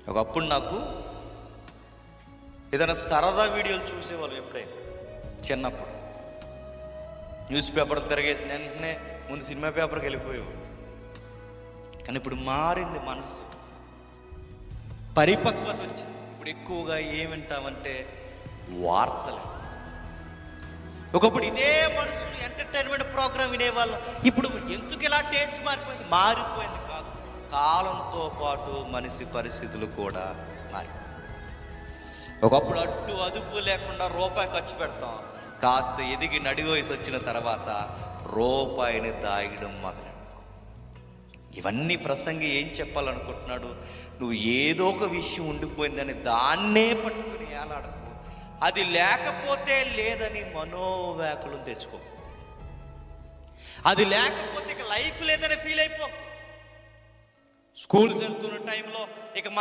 ఒకప్పుడు నాకు ఏదైనా సరదా వీడియోలు చూసేవాళ్ళు ఎప్పుడైనా చిన్నప్పుడు న్యూస్ పేపర్లు తిరగేసిన వెంటనే ముందు సినిమా పేపర్కి వెళ్ళిపోయేవాడు. కానీ ఇప్పుడు మారింది మనసు, పరిపక్వత వచ్చింది. ఇప్పుడు ఎక్కువగా ఏం వింటామంటే వార్తలు. ఒకప్పుడు ఇదే మనుషులు ఎంటర్టైన్మెంట్ ప్రోగ్రామ్ వినేవాళ్ళం. ఇప్పుడు ఎందుకు ఇలా టేస్ట్ మారిపోయింది కాదు, కాలంతో పాటు మనిషి పరిస్థితులు కూడా మారిపోయి. ఒకప్పుడు అడ్డు అదుపు లేకుండా రూపాయి ఖర్చు పెడతాం, కాస్త ఎదిగి నడి వయసు వచ్చిన తర్వాత రూపాయిని దాయడం మొదలెడతాం. ఇవన్నీ ప్రసంగి ఏం చెప్పాలనుకుంటున్నాడు? నువ్వు ఏదో ఒక విషయం ఉండిపోయిందని దాన్నే పట్టుకుని ఏలాడకు, అది లేకపోతే లేదని మనోవ్యాకులం తెచ్చుకో, అది లేకపోతే ఇక లైఫ్ లేదని ఫీల్ అయిపో. స్కూల్ చదువుతున్న టైంలో ఇక మన